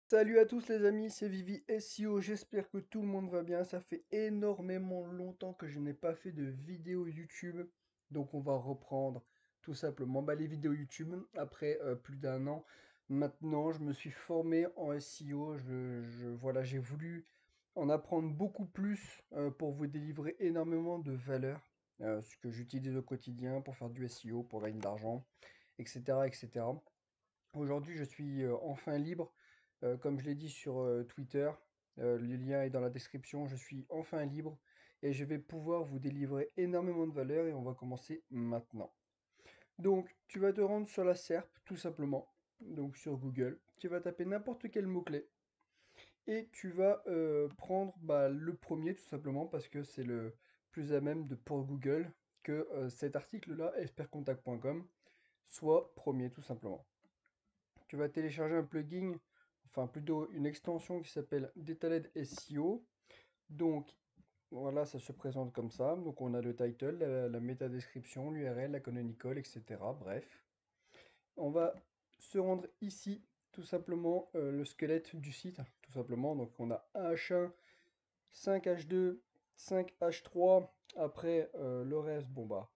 Salut à tous les amis, c'est Vivi SEO, j'espère que tout le monde va bien. Ça fait énormément longtemps que je n'ai pas fait de vidéo YouTube, donc on va reprendre tout simplement les vidéos YouTube après plus d'un an. Maintenant, je me suis formé en SEO, voilà, j'ai voulu en apprendre beaucoup plus pour vous délivrer énormément de valeur, ce que j'utilise au quotidien pour faire du SEO, pour gagner de l'argent, etc., etc. Aujourd'hui, je suis enfin libre. Comme je l'ai dit sur Twitter, le lien est dans la description. Je suis enfin libre et je vais pouvoir vous délivrer énormément de valeur et on va commencer maintenant. Donc, tu vas te rendre sur la SERP, tout simplement, donc sur Google. Tu vas taper n'importe quel mot-clé et tu vas prendre le premier, tout simplement, parce que c'est le plus à même pour Google que cet article-là, expertcontact.com, soit premier, tout simplement. Tu vas télécharger un plugin, enfin plutôt une extension qui s'appelle Detailed SEO. Donc voilà, ça se présente comme ça. Donc on a le title, la métadescription, l'URL, la canonical, etc. Bref, on va se rendre ici, tout simplement le squelette du site, tout simplement. Donc on a un H1, 5H2, 5H3. Après le reste, bon bah,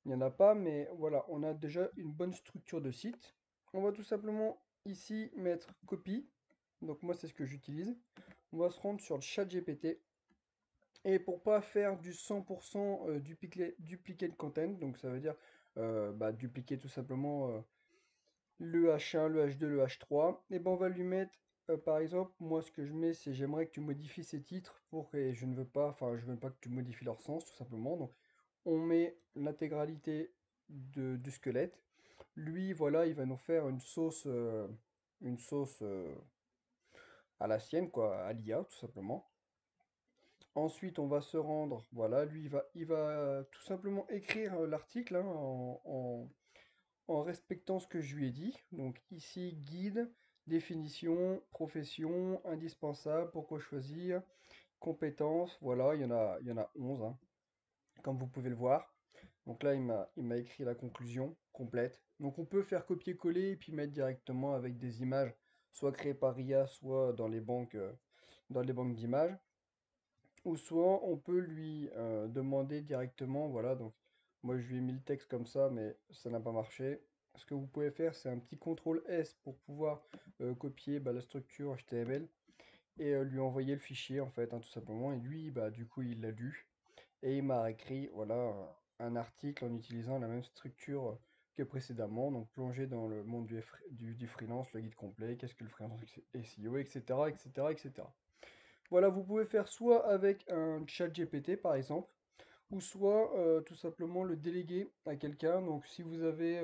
il n'y en a pas, mais voilà, on a déjà une bonne structure de site. On va tout simplement ici mettre copie. Donc moi, c'est ce que j'utilise. On va se rendre sur le chat GPT. Et pour pas faire du 100% duplicate content, donc ça veut dire dupliquer tout simplement le H1, le H2, le H3, et ben on va lui mettre, par exemple, moi ce que je mets, c'est j'aimerais que tu modifies ces titres et je ne veux pas, enfin je veux pas que tu modifies leur sens tout simplement. Donc on met l'intégralité du squelette. Lui, voilà, il va nous faire une sauce à la sienne, quoi, à l'IA, tout simplement. Ensuite, on va se rendre, voilà, lui, il va tout simplement écrire l'article hein, en respectant ce que je lui ai dit. Donc ici, guide, définition, profession, indispensable, pourquoi choisir, compétences, voilà, il y en a 11, hein, comme vous pouvez le voir. Donc là, il m'a écrit la conclusion complète. Donc on peut faire copier-coller et puis mettre directement avec des images, soit créées par IA, soit dans les banques d'images. Ou soit on peut lui demander directement, voilà, donc moi je lui ai mis le texte comme ça, mais ça n'a pas marché. Ce que vous pouvez faire, c'est un petit CTRL S pour pouvoir copier la structure HTML et lui envoyer le fichier en fait, hein, tout simplement. Et lui, du coup, il l'a lu et il m'a écrit, voilà, un article en utilisant la même structure que précédemment, donc plongé dans le monde du freelance, le guide complet, qu'est-ce que le freelance SEO, etc., etc., etc. Voilà, vous pouvez faire soit avec un chat GPT par exemple, ou soit tout simplement le déléguer à quelqu'un. Donc si vous avez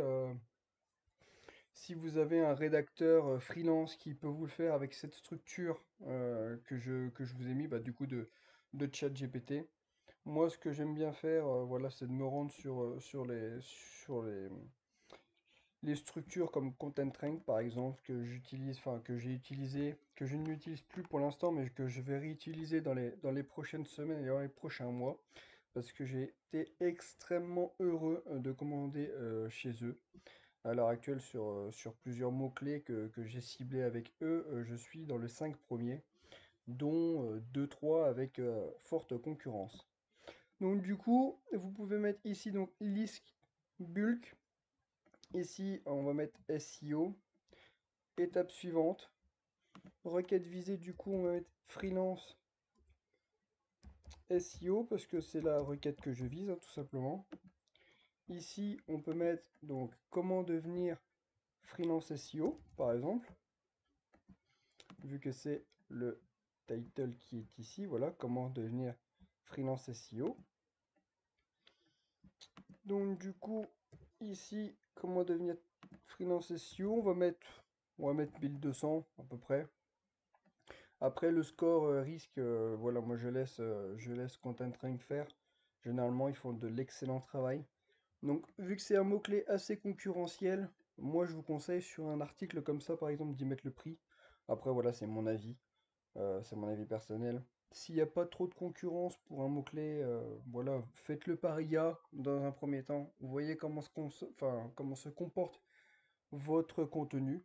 un rédacteur freelance qui peut vous le faire avec cette structure que je vous ai mis du coup de chat GPT. Moi ce que j'aime bien faire, voilà, c'est de me rendre sur les structures comme Content Rank par exemple, que j'utilise, enfin que j'ai utilisé, que je n'utilise plus pour l'instant, mais que je vais réutiliser dans les prochaines semaines et dans les prochains mois, parce que j'ai été extrêmement heureux de commander chez eux. À l'heure actuelle, sur plusieurs mots-clés que j'ai ciblés avec eux, je suis dans les 5 premiers, dont 2-3 avec forte concurrence. Donc du coup, vous pouvez mettre ici donc list bulk. Ici, on va mettre SEO. Étape suivante, requête visée, du coup, on va mettre freelance SEO parce que c'est la requête que je vise, hein, tout simplement. Ici, on peut mettre donc comment devenir freelance SEO, par exemple, vu que c'est le title qui est ici, voilà, comment devenir freelance SEO. Donc, du coup, ici, comment devenir freelance SEO, on va mettre 1200 à peu près. Après, le score risque, voilà, moi je laisse Content Rank faire. Généralement, ils font de l'excellent travail. Donc, vu que c'est un mot-clé assez concurrentiel, moi je vous conseille sur un article comme ça, par exemple, d'y mettre le prix. Après, voilà, c'est mon avis personnel. S'il n'y a pas trop de concurrence pour un mot-clé, voilà, faites-le par IA dans un premier temps. Vous voyez comment se comporte votre contenu.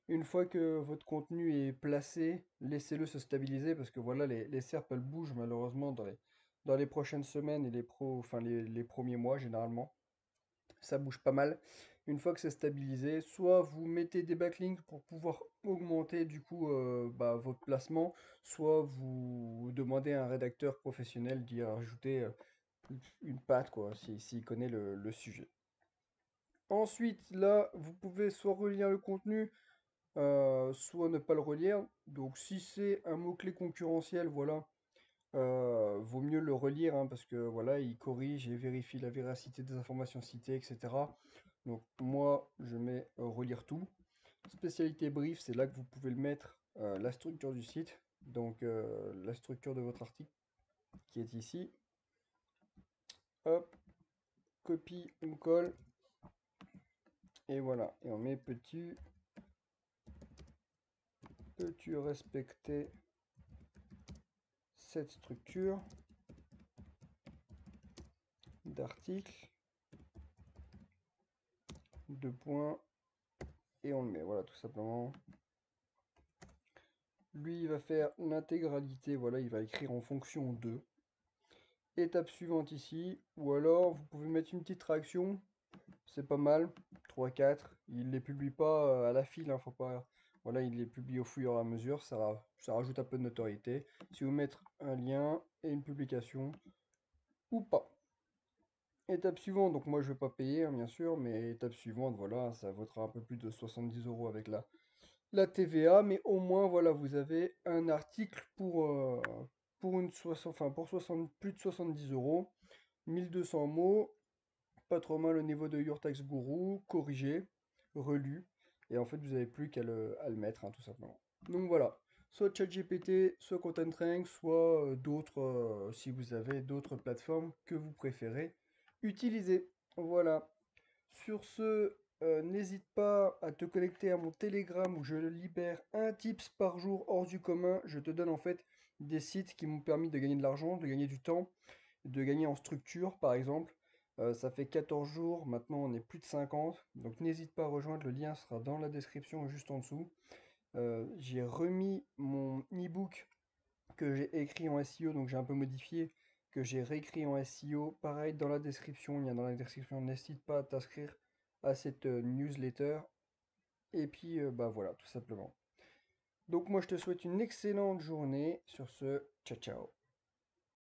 Une fois que votre contenu est placé, laissez-le se stabiliser parce que voilà, les SERP, elles bougent malheureusement dans les prochaines semaines et enfin, les premiers mois généralement. Ça bouge pas mal. Une fois que c'est stabilisé, soit vous mettez des backlinks pour pouvoir augmenter du coup votre placement, soit vous demandez à un rédacteur professionnel d'y rajouter une patte quoi, s'il connaît le sujet. Ensuite, là, vous pouvez soit relire le contenu, soit ne pas le relire. Donc si c'est un mot-clé concurrentiel, voilà, vaut mieux le relire hein, parce que voilà, il corrige et vérifie la véracité des informations citées, etc. Donc moi, je mets relire tout. Spécialité brief, c'est là que vous pouvez le mettre, la structure du site, donc la structure de votre article qui est ici. Hop, copie, on colle, et voilà. Et on met peux-tu respecter cette structure d'article, deux points, et on le met, voilà, tout simplement. Lui, il va faire l'intégralité, voilà, il va écrire en fonction de. Étape suivante ici, ou alors vous pouvez mettre une petite réaction, c'est pas mal, 3-4. Il les publie pas à la file, hein, faut pas. Voilà, il les publie au fur et à mesure, ça rajoute un peu de notoriété. Si vous mettez un lien et une publication, ou pas. Étape suivante, donc moi je vais pas payer, hein, bien sûr, mais étape suivante, voilà, ça vaudra un peu plus de 70 euros avec la TVA, mais au moins, voilà, vous avez un article pour enfin, pour 60, plus de 70 euros, 1200 mots, pas trop mal au niveau de Your Tax Guru, corrigé, relu, et en fait, vous n'avez plus à le mettre, hein, tout simplement. Donc voilà, soit ChatGPT, soit ContentRank, soit d'autres, si vous avez d'autres plateformes que vous préférez utiliser. Voilà. Sur ce, n'hésite pas à te connecter à mon Telegram où je libère un tips par jour hors du commun. Je te donne en fait des sites qui m'ont permis de gagner de l'argent, de gagner du temps, de gagner en structure par exemple. Ça fait 14 jours, maintenant on est plus de 50. Donc n'hésite pas à rejoindre, le lien sera dans la description juste en dessous. J'ai remis mon e-book que j'ai écrit en SEO, donc j'ai un peu modifié, que j'ai réécrit en SEO. Pareil, dans la description, il y a dans la description, n'hésite pas à t'inscrire à cette newsletter. Et puis, bah voilà, tout simplement. Donc moi, je te souhaite une excellente journée. Sur ce, ciao ciao.